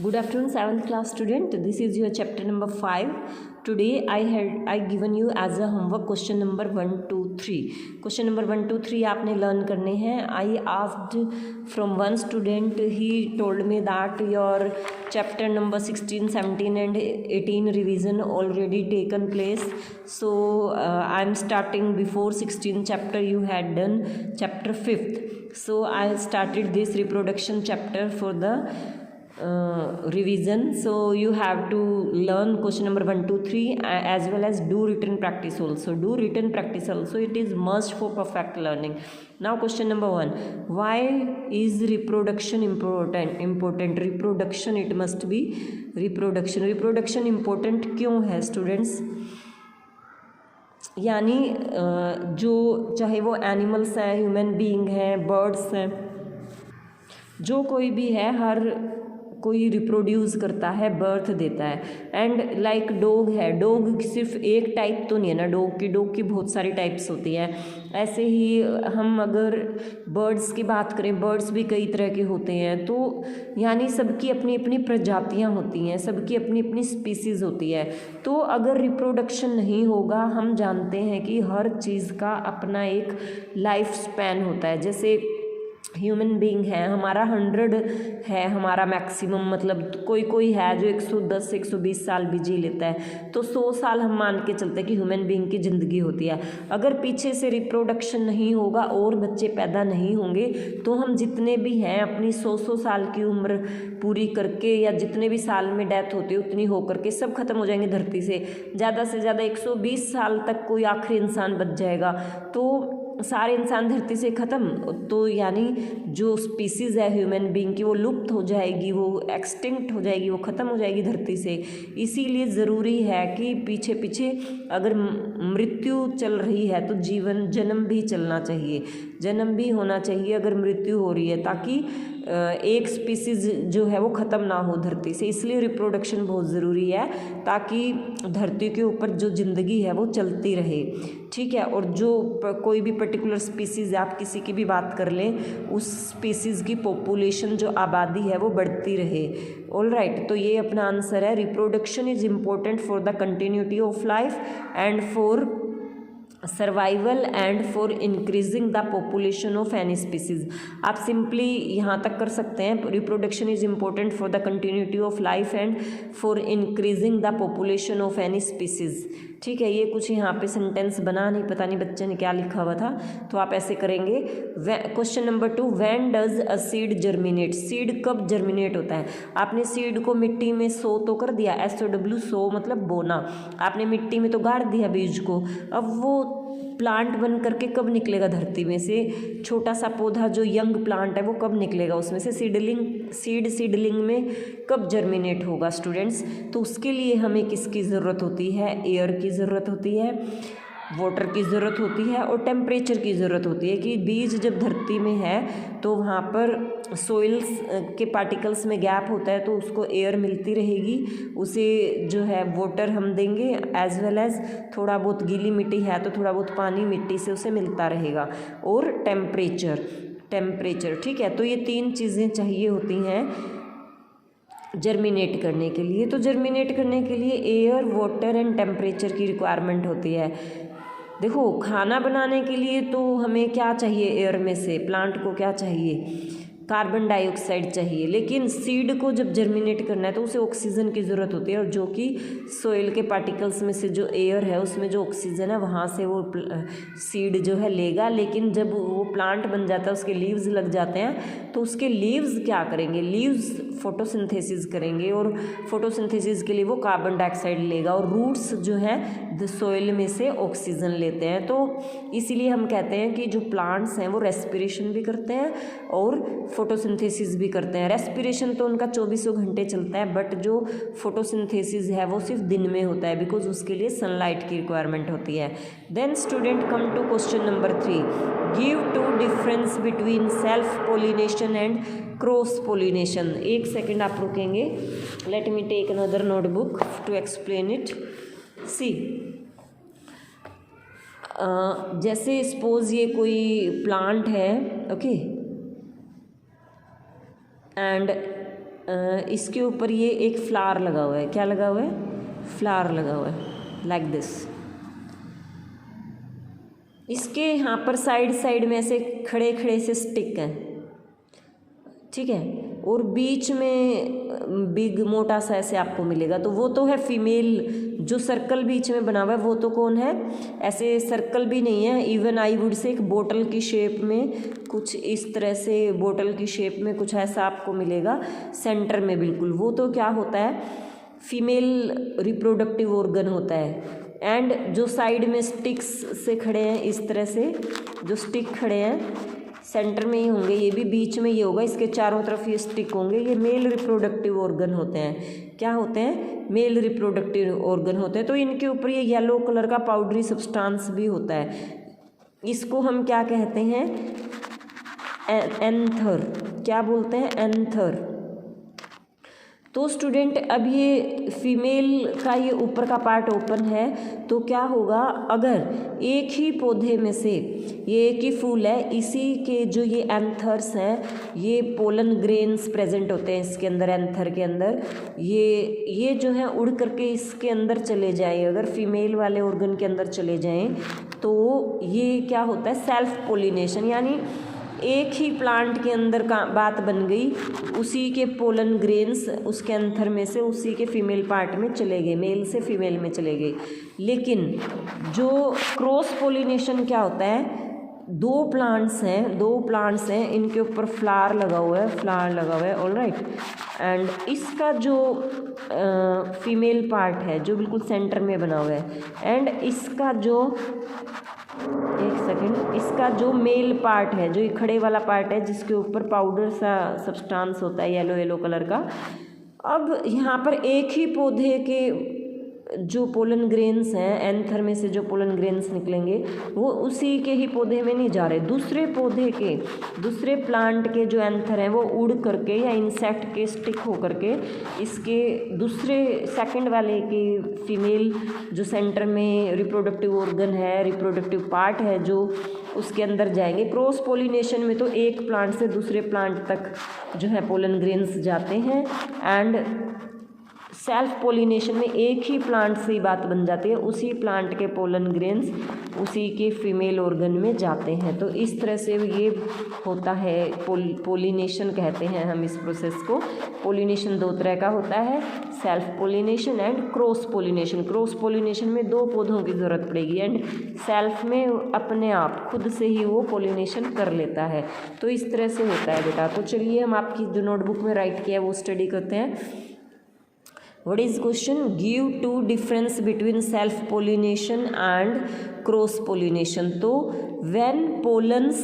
Good afternoon, 7th class student. This is your chapter number 5. Today I given you as a homework question number 1 2 3. Question number 1 2 3 आपने learn करने हैं. I asked from one student. He told me that your chapter number 16, 17 and 18 revision already taken place. So I am starting before 16 chapter you had done chapter 5th. So I started this reproduction chapter for the revision. So you have to learn question number 1 2 3 as well as do written practice also. Do written practice also, it is must for perfect learning. Now question number 1, why is reproduction important? Reproduction, it must be reproduction important क्यों है students? यानी जो चाहे वो animals हैं, human being हैं, birds हैं, जो कोई भी है, हर कोई रिप्रोड्यूस करता है, बर्थ देता है. एंड लाइक डॉग है, डॉग सिर्फ एक टाइप तो नहीं है ना डॉग की बहुत सारी टाइप्स होती हैं. ऐसे ही हम अगर बर्ड्स की बात करें, बर्ड्स भी कई तरह के होते हैं. तो यानी सबकी अपनी अपनी प्रजातियां होती हैं, सबकी अपनी अपनी स्पीसीज़ होती है. तो अगर रिप्रोडक्शन नहीं होगा, हम जानते हैं कि हर चीज़ का अपना एक लाइफ स्पैन होता है. जैसे ह्यूमन बीइंग है, हमारा 100 है हमारा मैक्सिमम, मतलब कोई है जो 110 120 साल भी जी लेता है. तो 100 साल हम मान के चलते हैं कि ह्यूमन बीइंग की ज़िंदगी होती है. अगर पीछे से रिप्रोडक्शन नहीं होगा और बच्चे पैदा नहीं होंगे तो हम जितने भी हैं अपनी 100 साल की उम्र पूरी करके या जितने भी साल में डेथ होती है उतनी हो करके सब खत्म हो जाएंगे धरती से. ज़्यादा से ज़्यादा 120 साल तक कोई आखिरी इंसान बच जाएगा. तो सारे इंसान धरती से ख़त्म, तो यानी जो स्पीसीज़ है ह्यूमन बीइंग की वो लुप्त हो जाएगी, वो एक्सटिंक्ट हो जाएगी, वो ख़त्म हो जाएगी धरती से. इसीलिए ज़रूरी है कि पीछे पीछे अगर मृत्यु चल रही है तो जन्म भी चलना चाहिए, जन्म भी होना चाहिए अगर मृत्यु हो रही है, ताकि एक स्पीसीज़ जो है वो ख़त्म ना हो धरती से. इसलिए रिप्रोडक्शन बहुत ज़रूरी है ताकि धरती के ऊपर जो ज़िंदगी है वो चलती रहे. ठीक है. और जो कोई भी पर्टिकुलर स्पीसीज़, आप किसी की भी बात कर लें, उस स्पीसीज़ की पॉपुलेशन जो आबादी है वो बढ़ती रहे. All right. तो ये अपना आंसर है. Reproduction is important for the continuity of life and for survival and for increasing the population of any species. आप सिंपली यहाँ तक कर सकते हैं, reproduction is important for the continuity of life and for increasing the population of any species. ठीक है. ये कुछ यहाँ पे सेंटेंस बना, नहीं पता नहीं बच्चे ने क्या लिखा हुआ था, तो आप ऐसे करेंगे. Question number 2, when does a seed germinate? Seed कब जर्मिनेट होता है? आपने सीड को मिट्टी में सो तो कर दिया, SOW, सो मतलब बोना. आपने मिट्टी में तो गाड़ दिया बीज को. अब वो प्लांट बन करके कब निकलेगा धरती में से? छोटा सा पौधा जो यंग प्लांट है वो कब निकलेगा उसमें से? सीडलिंग में कब जर्मिनेट होगा स्टूडेंट्स? तो उसके लिए हमें किसकी ज़रूरत होती है? एयर की ज़रूरत होती है, वाटर की ज़रूरत होती है और टेम्परेचर की ज़रूरत होती है. कि बीज जब धरती में है तो वहाँ पर सोइल्स के पार्टिकल्स में गैप होता है, तो उसको एयर मिलती रहेगी, उसे जो है वाटर हम देंगे, एज वेल एज थोड़ा बहुत गीली मिट्टी है तो थोड़ा बहुत पानी मिट्टी से उसे मिलता रहेगा, और टेम्परेचर. ठीक है. तो ये 3 चीज़ें चाहिए होती हैं जर्मिनेट करने के लिए. तो जर्मिनेट करने के लिए एयर, वाटर एंड टेम्परेचर की रिक्वायरमेंट होती है. देखो, खाना बनाने के लिए तो हमें क्या चाहिए? एयर में से प्लांट को क्या चाहिए? कार्बन डाइऑक्साइड चाहिए. लेकिन सीड को जब जर्मिनेट करना है तो उसे ऑक्सीजन की ज़रूरत होती है, और जो कि सोइल के पार्टिकल्स में से जो एयर है उसमें जो ऑक्सीजन है वहाँ से वो सीड जो है लेगा. लेकिन जब वो प्लांट बन जाता है, उसके लीव्स लग जाते हैं, तो उसके लीव्स क्या करेंगे? लीव्स फोटोसिंथेसिस करेंगे, और फोटोसिंथेसिस के लिए वो कार्बन डाइऑक्साइड लेगा, और रूट्स जो है सोइल में से ऑक्सीजन लेते हैं. तो इसीलिए हम कहते हैं कि जो प्लांट्स हैं वो रेस्पिरेशन भी करते हैं और फोटोसिंथेसिस भी करते हैं. रेस्पिरेशन तो उनका 24 घंटे चलता है, बट जो फोटोसिंथेसिस है वो सिर्फ दिन में होता है, बिकॉज उसके लिए सनलाइट की रिक्वायरमेंट होती है. Then student come to question number 3, give 2 difference between self pollination and cross pollination. 1 second आप रुकेंगे. Let me take another notebook to explain it. See, जैसे सपोज ये कोई प्लांट है, ओके, एंड इसके ऊपर ये एक फ्लावर लगा हुआ है, क्या लगा हुआ है, फ्लावर लगा हुआ है, लाइक दिस। इसके यहाँ पर साइड में ऐसे खड़े खड़े से स्टिक हैं, ठीक है, और बीच में बिग मोटा सा ऐसे आपको मिलेगा, तो वो तो है फीमेल। जो सर्कल बीच में बना हुआ है वो तो कौन है, ऐसे सर्कल भी नहीं है, इवन आई वुड से एक बोतल की शेप में, कुछ इस तरह से बोतल की शेप में कुछ ऐसा आपको मिलेगा सेंटर में बिल्कुल, वो तो क्या होता है, फीमेल रिप्रोडक्टिव ऑर्गन होता है। एंड जो साइड में स्टिक्स से खड़े हैं, इस तरह से जो स्टिक खड़े हैं सेंटर में ही होंगे, ये भी बीच में ये होगा, इसके चारों तरफ ये स्टिक होंगे, ये मेल रिप्रोडक्टिव ऑर्गन होते हैं। क्या होते हैं, मेल रिप्रोडक्टिव ऑर्गन होते हैं। तो इनके ऊपर ये येलो कलर का पाउडरी सब्सटेंस भी होता है, इसको हम क्या कहते हैं, एंथर, क्या बोलते हैं, एंथर। तो स्टूडेंट अब ये फीमेल का ये ऊपर का पार्ट ओपन है, तो क्या होगा, अगर एक ही पौधे में से ये एक ही फूल है, इसी के जो ये एंथर्स हैं, ये पोलन ग्रेन्स प्रेजेंट होते हैं इसके अंदर, एंथर के अंदर, ये जो है उड़ करके इसके अंदर चले जाएं, अगर फीमेल वाले ऑर्गन के अंदर चले जाएं, तो ये क्या होता है, सेल्फ पोलिनेशन, यानी एक ही प्लांट के अंदर का बात बन गई, उसी के पोलन ग्रेन्स उसके एंथर में से उसी के फीमेल पार्ट में चले गए, मेल से फीमेल में चले गए। लेकिन जो क्रॉस पोलिनेशन क्या होता है, दो प्लांट्स हैं, इनके ऊपर फ्लावर लगा हुआ है, ऑलराइट, एंड इसका जो फीमेल पार्ट है जो बिल्कुल सेंटर में बना हुआ है, एंड इसका जो इसका जो मेल पार्ट है, जो ये खड़े वाला पार्ट है जिसके ऊपर पाउडर सा सब्सटेंस होता है येलो कलर का, अब यहाँ पर एक ही पौधे के जो पोलन ग्रेन्स हैं, एंथर में से जो पोलन ग्रेन्स निकलेंगे वो उसी के ही पौधे में नहीं जा रहे, दूसरे पौधे के, दूसरे प्लांट के जो एंथर हैं वो उड़ करके या इंसेक्ट के स्टिक हो करके इसके दूसरे सेकंड वाले के फीमेल जो सेंटर में रिप्रोडक्टिव ऑर्गन है, रिप्रोडक्टिव पार्ट है, जो उसके अंदर जाएंगे। क्रॉस पोलिनेशन में तो एक प्लांट से दूसरे प्लांट तक जो है पोलन ग्रेन्स जाते हैं, एंड सेल्फ पोलिनेशन में एक ही प्लांट से ही बात बन जाती है, उसी प्लांट के पोलन ग्रेन्स उसी के फीमेल ऑर्गन में जाते हैं। तो इस तरह से ये होता है, पोलिनेशन कहते हैं हम इस प्रोसेस को। पोलिनेशन दो तरह का होता है, self pollination and cross pollination. Cross pollination में दो पौधों की ज़रूरत पड़ेगी, एंड सेल्फ में अपने आप खुद से ही वो पोलिनेशन कर लेता है। तो इस तरह से होता है बेटा। तो चलिए हम आपकी जो नोटबुक में राइट किया है वो स्टडी करते हैं। What is question? Give two difference between self pollination and cross pollination. तो when pollens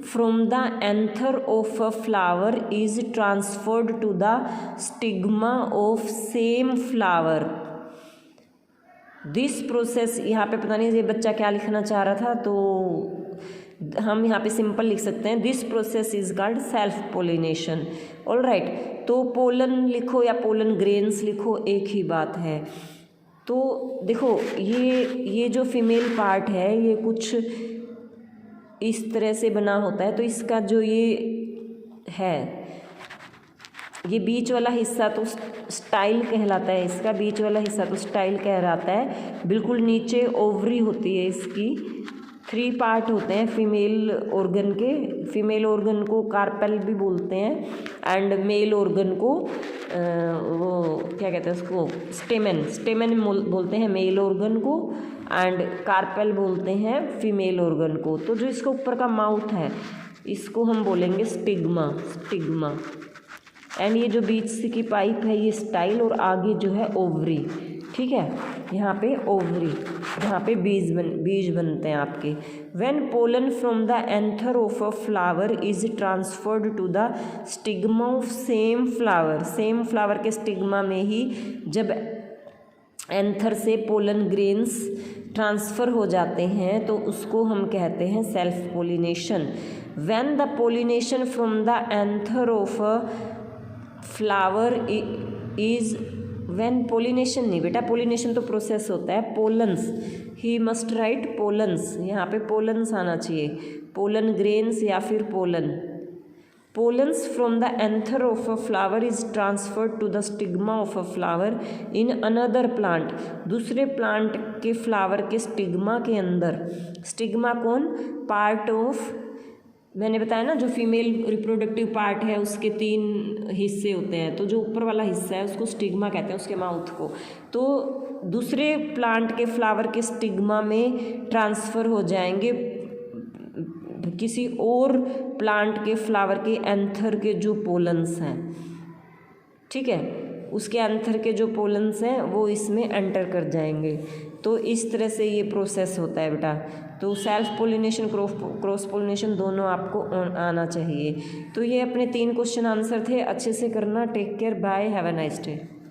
from the anther of a flower is transferred to the stigma of same flower, this process, यहाँ पे पता नहीं ये बच्चा क्या लिखना चाह रहा था, तो हम यहाँ पे सिंपल लिख सकते हैं, this process is called self pollination. All right, तो पोलन लिखो या पोलन ग्रेन्स लिखो, एक ही बात है। तो देखो ये जो फीमेल पार्ट है ये कुछ इस तरह से बना होता है, तो इसका जो ये है, ये बीच वाला हिस्सा तो स्टाइल कहलाता है, इसका बीच वाला हिस्सा तो स्टाइल कहलाता है। बिल्कुल नीचे ओवरी होती है इसकी, 3 पार्ट होते हैं फीमेल ऑर्गन के। फीमेल ऑर्गन को कार्पेल भी बोलते हैं, एंड मेल ऑर्गन को वो क्या कहते हैं उसको, स्टेमन बोलते हैं मेल ऑर्गन को, एंड कार्पेल बोलते हैं फीमेल ऑर्गन को। तो जो इसका ऊपर का माउथ है इसको हम बोलेंगे स्टिग्मा, एंड ये जो बीच से की पाइप है ये स्टाइल, और आगे जो है ओवरी। ठीक है, यहाँ पे ओवरी, यहाँ पे बीज बनते हैं आपके। When pollen from the anther of a flower is transferred to the stigma of same flower के स्टिग्मा में ही जब एंथर से पोलन ग्रेन्स ट्रांसफ़र हो जाते हैं तो उसको हम कहते हैं self pollination. When the pollination from the anther of a flower is, when pollination नहीं बेटा, पोलिनेशन तो प्रोसेस होता है। Pollens, he must write pollens, यहाँ पे पोलन्स आना चाहिए, पोलन ग्रेन्स या फिर pollen. Pollens from the anther of a flower is transferred to the stigma of a flower in another plant. दूसरे प्लांट के फ्लावर के स्टिग्मा के अंदर, स्टिग्मा कौन, पार्ट ऑफ, मैंने बताया ना जो फीमेल रिप्रोडक्टिव पार्ट है उसके 3 हिस्से होते हैं, तो जो ऊपर वाला हिस्सा है उसको स्टिग्मा कहते हैं, उसके माउथ को। तो दूसरे प्लांट के फ्लावर के स्टिग्मा में ट्रांसफ़र हो जाएंगे किसी और प्लांट के फ्लावर के एंथर के जो पोलन्स हैं, ठीक है, उसके एंथर के जो पोलन्स हैं वो इसमें एंटर कर जाएंगे। तो इस तरह से ये प्रोसेस होता है बेटा। तो सेल्फ पोलिनेशन, क्रॉस पोलिनेशन दोनों आपको आना चाहिए। तो ये अपने 3 क्वेश्चन आंसर थे, अच्छे से करना। Take care, bye, have a nice day.